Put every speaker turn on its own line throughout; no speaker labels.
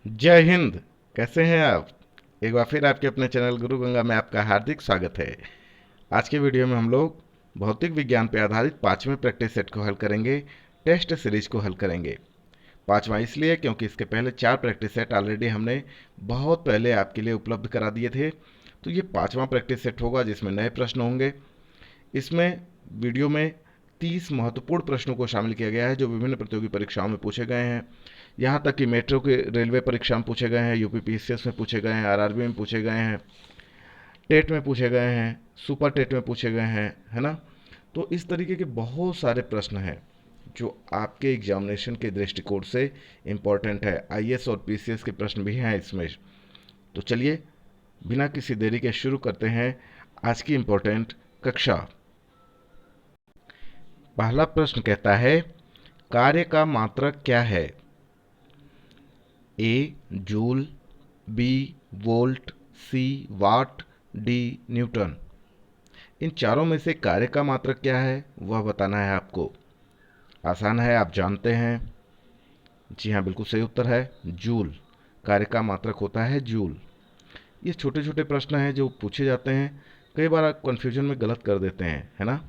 जय हिंद। कैसे हैं आप? एक बार फिर आपके अपने चैनल गुरु गंगा में आपका हार्दिक स्वागत है। आज के वीडियो में हम लोग भौतिक विज्ञान पर आधारित पांचवें प्रैक्टिस सेट को हल करेंगे। टेस्ट सीरीज को हल करेंगे। पांचवा इसलिए क्योंकि इसके पहले चार प्रैक्टिस सेट ऑलरेडी हमने बहुत पहले आपके लिए उपलब्ध करा दिए थे। तो ये पांचवा प्रैक्टिस सेट होगा जिसमें नए प्रश्न होंगे। इसमें वीडियो में 30 महत्वपूर्ण प्रश्नों को शामिल किया गया है जो विभिन्न प्रतियोगी परीक्षाओं में पूछे गए हैं। यहाँ तक कि मेट्रो के रेलवे परीक्षा में पूछे गए हैं, यूपी पीसीएस में पूछे गए हैं, आरआरबी में पूछे गए हैं, टेट में पूछे गए हैं, सुपर टेट में पूछे गए हैं, है ना। तो इस तरीके के बहुत सारे प्रश्न हैं जो आपके एग्जामिनेशन के दृष्टिकोण से इम्पोर्टेंट है। आईएएस और पीसीएस के प्रश्न भी हैं इसमें। तो चलिए बिना किसी देरी के शुरू करते हैं आज की इम्पोर्टेंट कक्षा। पहला प्रश्न कहता है कार्य का मात्रक क्या है? ए जूल, बी वोल्ट, सी वाट, डी न्यूटन। इन चारों में से कार्य का मात्रक क्या है वह बताना है आपको। आसान है, आप जानते हैं। जी हाँ, बिल्कुल सही उत्तर है जूल। कार्य का मात्रक होता है जूल। ये छोटे छोटे प्रश्न हैं जो पूछे जाते हैं, कई बार आप कन्फ्यूजन में गलत कर देते हैं, है ना।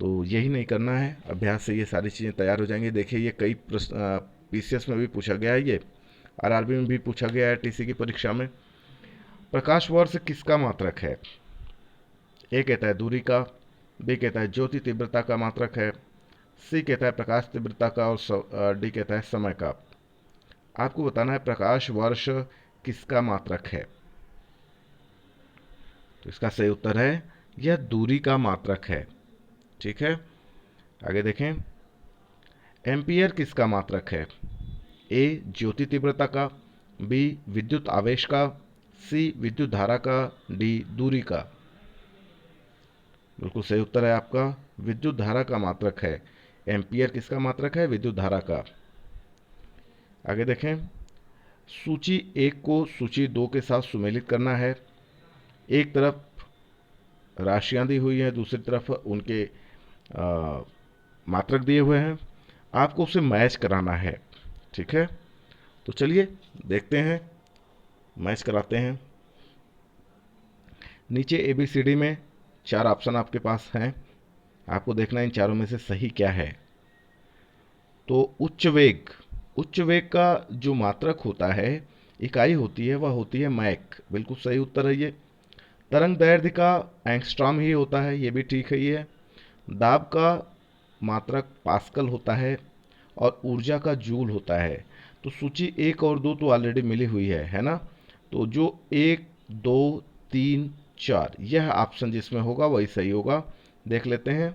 तो यही नहीं करना है, अभ्यास से ये सारी चीज़ें तैयार हो जाएंगी। देखिए ये कई प्रश्न पीसीएस में भी पूछा गया है, ये आरआरबी में भी पूछा गया है, टीसी की परीक्षा में। प्रकाश वर्ष किसका मात्रक है? ए कहता है दूरी का, बी कहता है ज्योति तीव्रता का मात्रक है, सी कहता है प्रकाश तीव्रता का, और डी कहता है समय का। आपको बताना है प्रकाश वर्ष किसका मात्रक है। तो इसका सही उत्तर है यह दूरी का मात्रक है। ठीक है, आगे देखें। एम्पियर किसका मात्रक है? ए ज्योति तीव्रता का, बी विद्युत आवेश का, सी विद्युत धारा का, डी दूरी का। बिल्कुल सही उत्तर है आपका विद्युत धारा का मात्रक है। एम्पियर किसका मात्रक है? विद्युत धारा का। आगे देखें। सूची 1 को सूची 2 के साथ सुमेलित करना है। एक तरफ राशियां दी हुई हैं, दूसरी तरफ उनके मात्रक दिए हुए हैं। आपको उसे मैच कराना है। ठीक है, तो चलिए देखते हैं, मैच कराते हैं। नीचे ABCD में 4 ऑप्शन आपके पास हैं। आपको देखना है इन चारों में से सही क्या है। तो उच्च वेग का जो मात्रक होता है, इकाई होती है, वह होती है मैक। बिल्कुल सही उत्तर है ये। तरंग दैर्ध्य का एंगस्ट्रॉम ही होता है, ये भी ठीक है ये। दाब का मात्रक पास्कल होता है और ऊर्जा का जूल होता है। तो सूची 1 और 2 तो ऑलरेडी मिली हुई है ना। तो जो 1 2 3 4 यह ऑप्शन जिसमें होगा वही सही होगा। देख लेते हैं।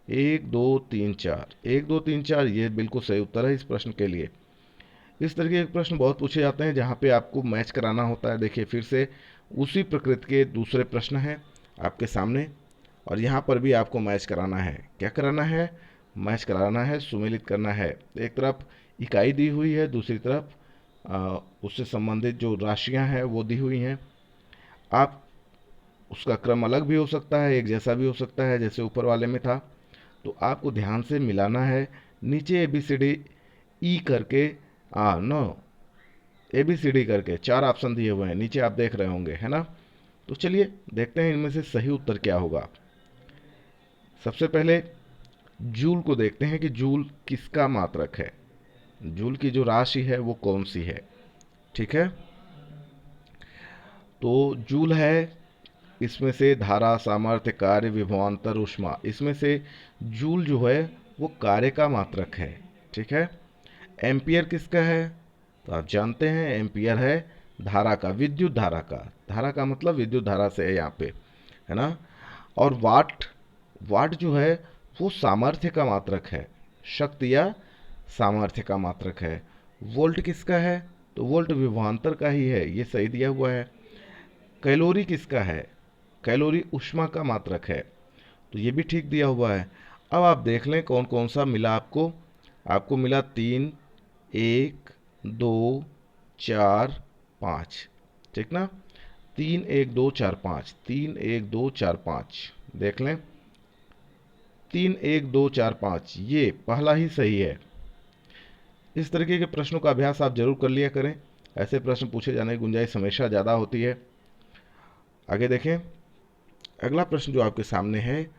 1 2 3 4 ये बिल्कुल सही उत्तर है इस प्रश्न के लिए। इस तरीके के प्रश्न बहुत पूछे जाते हैं जहाँ पे आपको मैच कराना होता है। देखिए फिर से उसी प्रकृति के दूसरे प्रश्न हैं आपके सामने, और यहाँ पर भी आपको मैच कराना है। क्या कराना है? मैच कराना है, सुमेलित करना है। एक तरफ इकाई दी हुई है, दूसरी तरफ उससे संबंधित जो राशियाँ हैं वो दी हुई हैं। आप उसका क्रम अलग भी हो सकता है, एक जैसा भी हो सकता है, जैसे ऊपर वाले में था। तो आपको ध्यान से मिलाना है। नीचे ABCD ई करके नो ABCD करके 4 ऑप्शन दिए हुए हैं, नीचे आप देख रहे होंगे, है ना। तो चलिए देखते हैं इनमें से सही उत्तर क्या होगा। सबसे पहले जूल को देखते हैं कि जूल किसका मात्रक है। जूल की जो राशि है वो कौन सी है। ठीक है, तो जूल है, इसमें से धारा, सामर्थ्य, कार्य, विभवांतर, ऊष्मा, इसमें से जूल जो है वो कार्य का मात्रक है। ठीक है। एम्पियर किसका है? तो आप जानते हैं एम्पियर है धारा का, विद्युत धारा का। धारा का मतलब विद्युत धारा से है यहाँ पे, है ना। और वाट, वाट जो है वो सामर्थ्य का मात्रक है, शक्ति या सामर्थ्य का मात्रक है। वोल्ट किसका है? तो वोल्ट विभवांतर का ही है, ये सही दिया हुआ है। कैलोरी किसका है? कैलोरी ऊष्मा का मात्रक है, तो ये भी ठीक दिया हुआ है। अब आप देख लें कौन कौन सा मिला आपको। आपको मिला 3 1 2 4 5, ठीक ना। 3 1 2 4 5, 3 1 2 4 5, देख लें। 3 1 2 4 5 ये पहला ही सही है। इस तरीके के प्रश्नों का अभ्यास आप जरूर कर लिया करें। ऐसे प्रश्न पूछे जाने की गुंजाइश हमेशा ज़्यादा होती है। आगे देखें, अगला प्रश्न जो आपके सामने है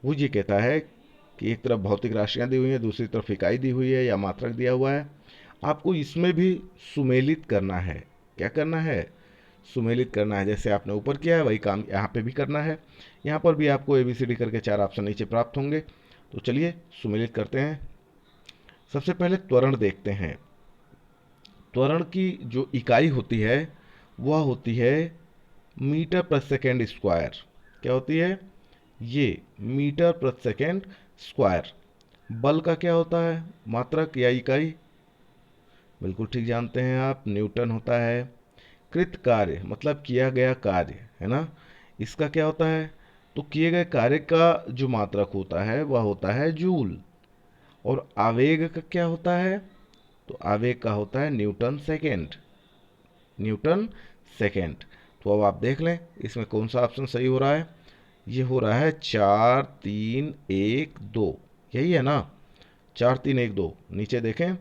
वो ये कहता है कि एक तरफ भौतिक राशियां दी हुई हैं, दूसरी तरफ इकाई दी हुई है या मात्रक दिया हुआ है। आपको इसमें भी सुमेलित करना है। क्या करना है? सुमेलित करना है। जैसे आपने ऊपर किया है वही काम यहाँ पे भी करना है। यहाँ पर भी आपको ABCD करके 4 ऑप्शन नीचे प्राप्त होंगे। तो चलिए सुमेलित करते हैं। सबसे पहले त्वरण देखते हैं। त्वरण की जो इकाई होती है वह होती है मीटर प्रति सेकेंड स्क्वायर। क्या होती है? ये मीटर प्रति सेकेंड स्क्वायर। बल का क्या होता है? मात्रक या इकाई? बिल्कुल ठीक जानते हैं आप, न्यूटन होता है। कृत कार्य मतलब किया गया कार्य, है ना, इसका क्या होता है? तो किए गए कार्य का जो मात्रक होता है वह होता है जूल। और आवेग का क्या होता है? तो आवेग का होता है न्यूटन सेकेंड। Newton second. तो अब आप देख लें इसमें कौन सा ऑप्शन सही हो रहा है। ये हो रहा है 4 3 1 2, यही है ना? 4 3 1 2, नीचे देखें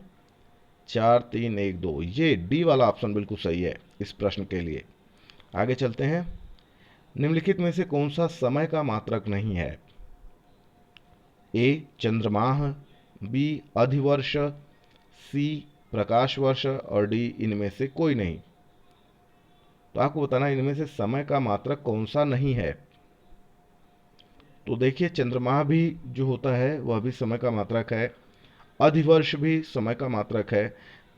4 3 1 2, ये डी वाला ऑप्शन बिल्कुल सही है इस प्रश्न के लिए। आगे चलते हैं। निम्नलिखित में से कौन सा समय का मात्रक नहीं है? ए चंद्रमाह, बी अधिवर्ष, सी प्रकाश वर्ष और डी इनमें से कोई नहीं। तो आपको बताना है इनमें से समय का मात्रक कौन सा नहीं है। तो देखिए चंद्रमाह भी जो होता है वह भी समय का मात्रक है, अधिवर्ष भी समय का मात्रक है,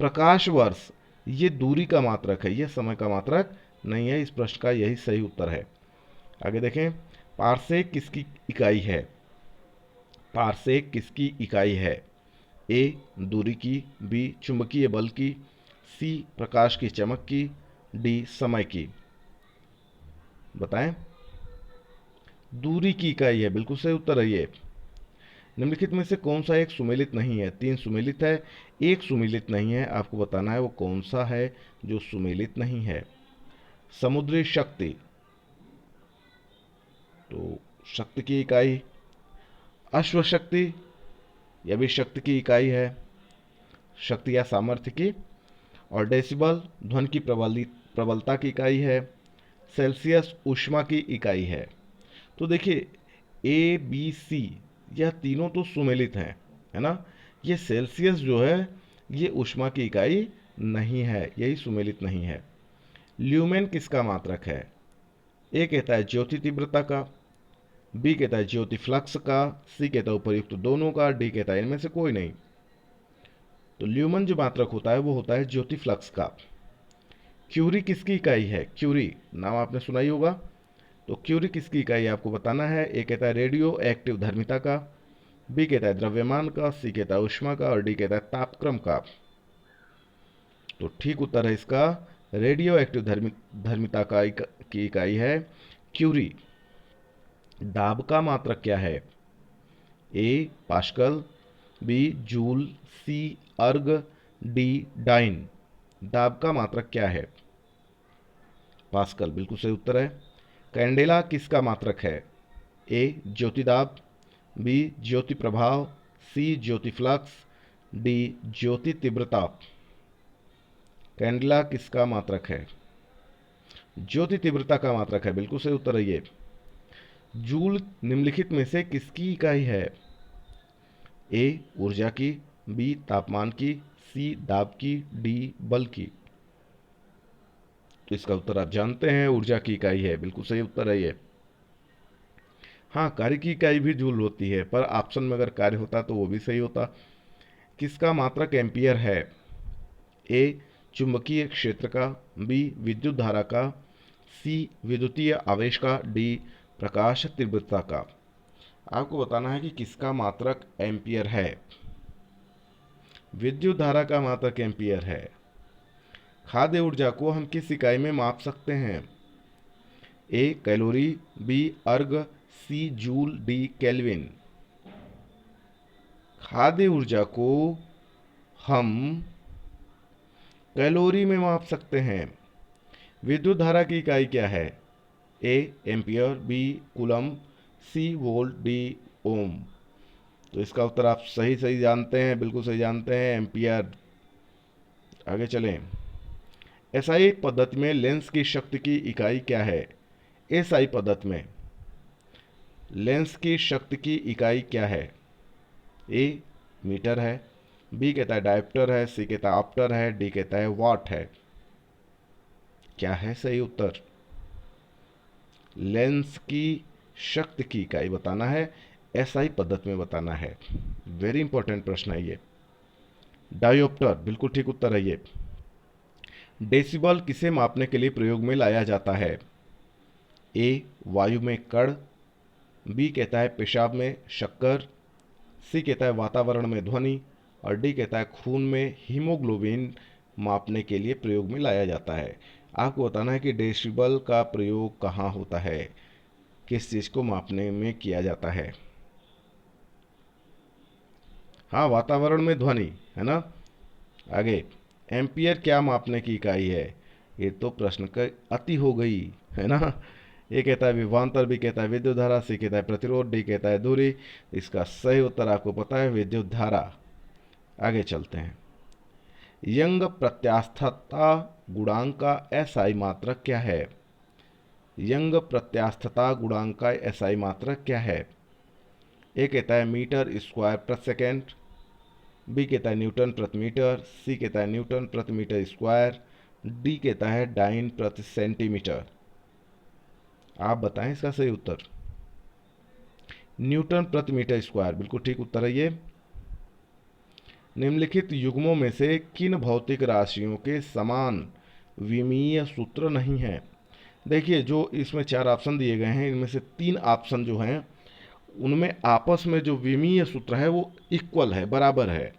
प्रकाश वर्ष ये दूरी का मात्रक है, यह समय का मात्रक नहीं है। इस प्रश्न का यही सही उत्तर है। आगे देखें, पारसेक किसकी इकाई है? पारसेक किसकी इकाई है? ए दूरी की, बी चुंबकीय बल की, सी प्रकाश की चमक की, डी समय की। बताएं। दूरी की इकाई है, बिल्कुल सही उत्तर है ये। निम्नलिखित में से कौन सा एक सुमेलित नहीं है? 3 सुमेलित है, एक सुमेलित नहीं है। आपको बताना है वो कौन सा है जो सुमेलित नहीं है। समुद्री शक्ति, तो शक्ति की इकाई। अश्व शक्ति, यह भी शक्ति की इकाई है, शक्ति या सामर्थ्य की। और डेसिबल ध्वनि की प्रबलता की इकाई है। सेल्सियस ऊष्मा की इकाई है। तो देखिए ABC यह तीनों तो सुमेलित हैं, है ना। ये सेल्सियस जो है ये ऊष्मा की इकाई नहीं है, यही सुमेलित नहीं है। ल्यूमेन किसका मात्रक है? ए कहता है ज्योति तीव्रता का, बी कहता है ज्योति फ्लक्स का, सी कहता है उपयुक्त दोनों का, डी कहता है इनमें से कोई नहीं। तो ल्यूमन जो मात्रक होता है वो होता है ज्योति फ्लक्स का। क्यूरी किसकी इकाई है? क्यूरी नाम आपने सुना ही होगा। तो क्यूरी किसकी इकाई आपको बताना है। ए कहता है रेडियो एक्टिव धर्मिता का, बी कहता है द्रव्यमान का, सी कहता है ऊष्मा का और डी कहता है तापक्रम का। तो ठीक उत्तर है इसका रेडियो एक्टिव धर्मिता की इकाई है क्यूरी। दाब का मात्रक क्या है? ए पास्कल, बी जूल, सी अर्ग, डी डाइन। दाब का मात्रक क्या है? पास्कल बिल्कुल सही उत्तर है। कैंडेला किसका मात्रक है? ए ज्योतिदाब, बी ज्योति प्रभाव, सी ज्योति फ्लक्स, डी ज्योति तीव्रता। कैंडेला किसका मात्रक है? ज्योति तीव्रता का मात्रक है, बिल्कुल सही उत्तर है ये। जूल निम्नलिखित में से किसकी इकाई है? ए ऊर्जा की, बी तापमान की, सी दाब की, डी बल की। तो इसका उत्तर आप जानते हैं ऊर्जा की इकाई है, बिल्कुल सही उत्तर है ये। हाँ, कार्य की इकाई भी जूल होती है, पर ऑप्शन में अगर कार्य होता तो वो भी सही होता। किसका मात्रक एम्पियर है? ए चुंबकीय क्षेत्र का, बी विद्युत धारा का, सी विद्युतीय आवेश का, डी प्रकाश तीव्रता का। आपको बताना है कि किसका मात्रक एम्पियर है। विद्युत धारा का मात्रक एम्पियर है। खाद्य ऊर्जा को हम किस इकाई में माप सकते हैं? ए कैलोरी, बी अर्ग, सी जूल, डी केल्विन। खाद्य ऊर्जा को हम कैलोरी में माप सकते हैं। विद्युत धारा की इकाई क्या है? A ampere, B coulomb, C volt, D ohm. तो इसका उत्तर आप सही सही जानते हैं, बिल्कुल सही जानते हैं, एम्पियर। आगे चलें। एसआई पद्धति में लेंस की शक्ति की इकाई क्या है? एसआई पद्धति में लेंस की शक्ति की इकाई क्या है? ए मीटर है, बी कहता है डायोप्टर है, सी कहता है ऑप्टर है, डी कहता है वाट है। क्या है सही उत्तर? लेंस की शक्ति की इकाई बताना है, एसआई पद्धति में बताना है। वेरी इंपॉर्टेंट प्रश्न है ये। डायोप्टर बिल्कुल ठीक उत्तर है ये। डेसिबल किसे मापने के लिए प्रयोग में लाया जाता है? ए वायु में कण, बी कहता है पेशाब में शक्कर, सी कहता है वातावरण में ध्वनि, और डी कहता है खून में हीमोग्लोबिन मापने के लिए प्रयोग में लाया जाता है। आपको बताना है कि डेसिबल का प्रयोग कहाँ होता है, किस चीज़ को मापने में किया जाता है। हाँ, वातावरण में ध्वनि है ना। आगे, एम्पियर क्या मापने की इकाई है? ये तो प्रश्न का अति हो गई है ना। ये कहता है विभवांतर, बी कहता है विद्युत धारा, सी कहता है प्रतिरोध, डी कहता है दूरी। इसका सही उत्तर आपको पता है विद्युत धारा। आगे चलते हैं। यंग प्रत्यास्थता गुणांक का एसआई मात्रक क्या है? यंग प्रत्यास्थता गुणांक का एसआई मात्रक क्या है? ए कहता है मीटर स्क्वायर प्रति सेकेंड, बी कहता है न्यूटन प्रति मीटर, सी कहता है न्यूटन प्रति मीटर स्क्वायर, डी कहता है डाइन प्रति सेंटीमीटर। आप बताएं इसका सही उत्तर। न्यूटन प्रति मीटर स्क्वायर बिल्कुल ठीक उत्तर है ये। निम्नलिखित युग्मों में से किन भौतिक राशियों के समान विमीय सूत्र नहीं है? देखिए, जो इसमें 4 ऑप्शन दिए गए हैं, इनमें से 3 ऑप्शन जो हैं उनमें आपस में जो विमीय सूत्र है वो इक्वल है, बराबर है।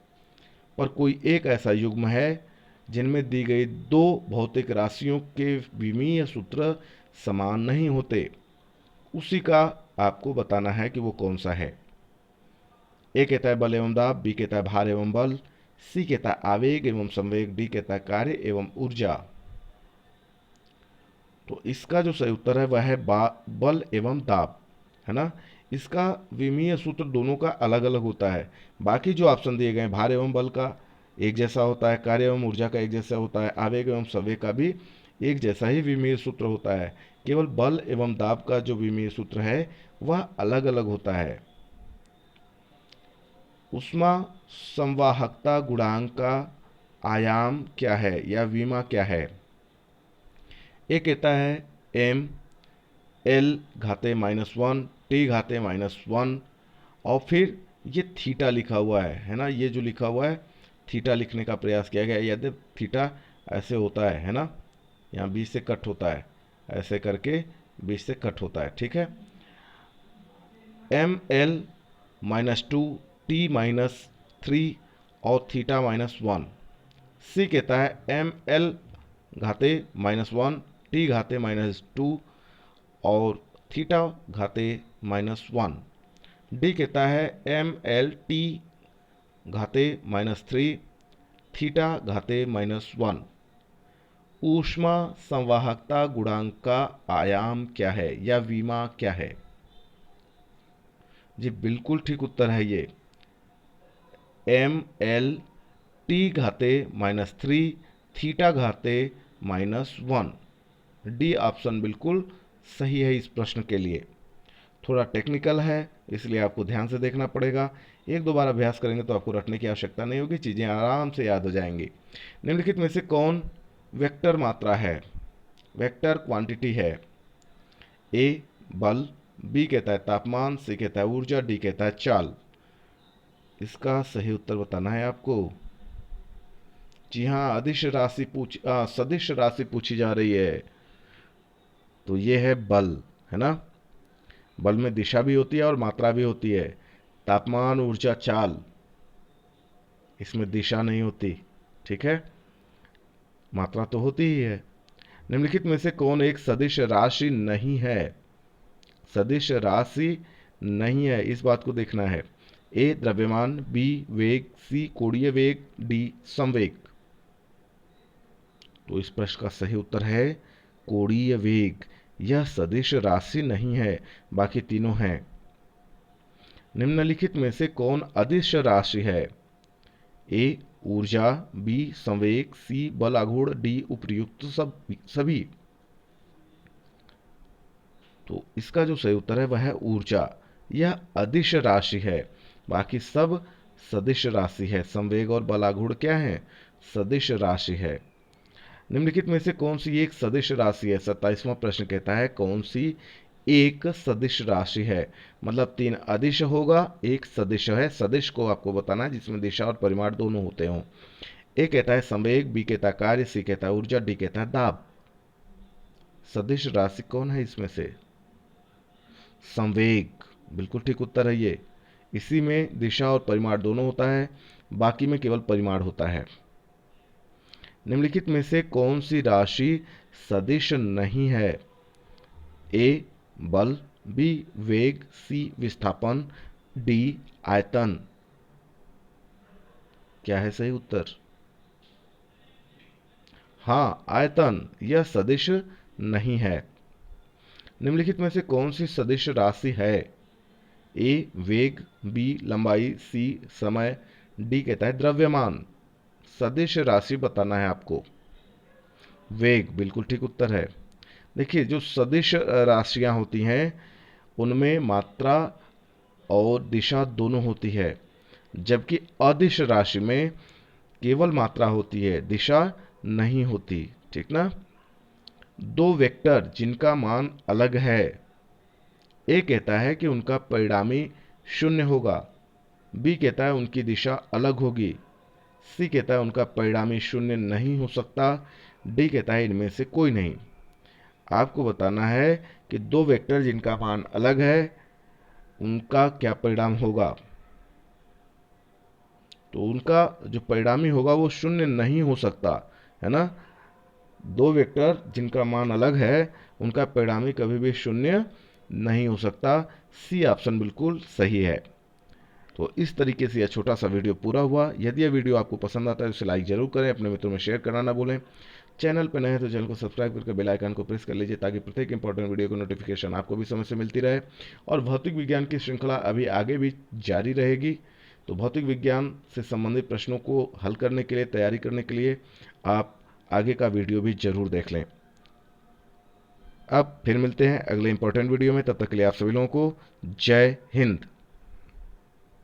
पर कोई एक ऐसा युग्म है जिनमें दी गई 2 भौतिक राशियों के विमीय सूत्र समान नहीं होते। उसी का आपको बताना है कि वो कौन सा है। ए कहता है बल एवं दाब, बी कहता है भार एवं बल, सी कहता है आवेग एवं संवेग, डी कहता है कार्य एवं ऊर्जा। तो इसका जो सही उत्तर है वह है बल एवं दाब, है ना। इसका विमीय सूत्र दोनों का अलग अलग होता है। बाकी जो ऑप्शन दिए गए हैं, भार एवं बल का एक जैसा होता है, कार्य एवं ऊर्जा का एक जैसा होता है, आवेग एवं संवेग का भी एक जैसा ही विमीय सूत्र होता है। केवल बल एवं दाब का जो विमीय सूत्र है वह अलग अलग होता है। ऊष्मा संवाहकता गुणांक का आयाम क्या है या विमा क्या है? ए कहता है एम एल घाते -1 टी घाते -1, और फिर ये थीटा लिखा हुआ है ना। ये जो लिखा हुआ है थीटा लिखने का प्रयास किया गया। यदि थीटा ऐसे होता है ना, यहाँ 20 से कट होता है, ऐसे करके 20 से कट होता है, ठीक है। एम एल -2 टी -3 और थीटा -1। सी कहता है एम एल घाते -1 टी घाते -2 और थीटा घाते -1। डी कहता है एम एल टी घाते -3 थीटा घाते -1। ऊष्मा संवाहकता गुणांक का आयाम क्या है या विमा क्या है? जी बिल्कुल ठीक उत्तर है ये, एम एल टी घाते -3 थीटा घाते -1। डी ऑप्शन बिल्कुल सही है इस प्रश्न के लिए। थोड़ा टेक्निकल है इसलिए आपको ध्यान से देखना पड़ेगा। एक दो बार अभ्यास करेंगे तो आपको रटने की आवश्यकता नहीं होगी, चीज़ें आराम से याद हो जाएंगी। निम्नलिखित में से कौन वेक्टर मात्रा है, वेक्टर क्वांटिटी है? ए बल, बी कहता है तापमान, सी कहता है ऊर्जा, डी कहता है चाल। इसका सही उत्तर बताना है आपको। जी हाँ, सदिश राशि पूछी जा रही है, तो ये है बल, है ना। बल में दिशा भी होती है और मात्रा भी होती है। तापमान, ऊर्जा, चाल, इसमें दिशा नहीं होती, ठीक है, मात्रा तो होती ही है। निम्नलिखित में से कौन एक सदिश राशि नहीं है? सदिश राशि नहीं है, इस बात को देखना है। ए द्रव्यमान, बी वेग, सी कोणीय वेग, डी संवेग। तो इस प्रश्न का सही उत्तर है कोणीय वेग। यह सदिश राशि नहीं है, बाकी तीनों हैं। निम्नलिखित में से कौन अदिश राशि है? ए ऊर्जा, बी संवेग, सी बल आघूर्ण, डी उपर्युक्त सभी। तो इसका जो सही उत्तर है वह है ऊर्जा। यह अदिश राशि है, बाकी सब सदिश राशि है। संवेग और बल आघूर्ण क्या है? सदिश राशि है। निम्नलिखित में से कौन सी एक सदिश राशि है? 27वां प्रश्न कहता है कौन सी एक सदिश राशि है। मतलब 3 अदिश होगा, एक सदिश है। सदिश को आपको बताना है जिसमें दिशा और परिमाण दोनों होते हों। ए कहता है संवेग, बी कहता है कार्य, सी कहता है ऊर्जा, डी कहता है दाब। सदिश राशि कौन है इसमें से? संवेग, बिल्कुल ठीक उत्तर है ये। इसी में दिशा और परिमाण दोनों होता है, बाकी में केवल परिमाण होता है। निम्नलिखित में से कौन सी राशि सदिश नहीं है? ए बल, बी वेग, सी विस्थापन, डी आयतन। क्या है सही उत्तर? हाँ, आयतन, यह सदिश नहीं है। निम्नलिखित में से कौन सी सदिश राशि है? ए वेग, बी लंबाई, सी समय, डी कहता है द्रव्यमान। सदिश राशि बताना है आपको। वेग, बिल्कुल ठीक उत्तर है। देखिए, जो सदिश राशियां होती हैं उनमें मात्रा और दिशा दोनों होती है, जबकि अदिश राशि में केवल मात्रा होती है, दिशा नहीं होती। ठीक ना? दो वेक्टर जिनका मान अलग है, ए कहता है कि उनका परिणामी शून्य होगा, बी कहता है उनकी दिशा अलग होगी, सी कहता है उनका परिणामी शून्य नहीं हो सकता, डी कहता है इनमें से कोई नहीं। आपको बताना है कि दो वेक्टर जिनका मान अलग है उनका क्या परिणाम होगा। तो उनका जो परिणामी होगा वो शून्य नहीं हो सकता, है ना? दो वेक्टर जिनका मान अलग है उनका परिणामी कभी भी शून्य नहीं हो सकता। सी ऑप्शन बिल्कुल सही है। तो इस तरीके से यह छोटा सा वीडियो पूरा हुआ। यदि यह वीडियो आपको पसंद आता है तो इसे लाइक जरूर करें, अपने मित्रों में शेयर करना ना भूलें। चैनल पर नए हैं तो चैनल को सब्सक्राइब करके बेल आइकन को प्रेस कर लीजिए ताकि प्रत्येक इंपॉर्टेंट वीडियो की नोटिफिकेशन आपको भी समय से मिलती रहे। और भौतिक विज्ञान की श्रृंखला अभी आगे भी जारी रहेगी। तो भौतिक विज्ञान से संबंधित प्रश्नों को हल करने के लिए, तैयारी करने के लिए आप आगे का वीडियो भी जरूर देख लें। अब फिर मिलते हैं अगले इंपॉर्टेंट वीडियो में, तब तक के लिए आप सभी लोगों को जय हिंद।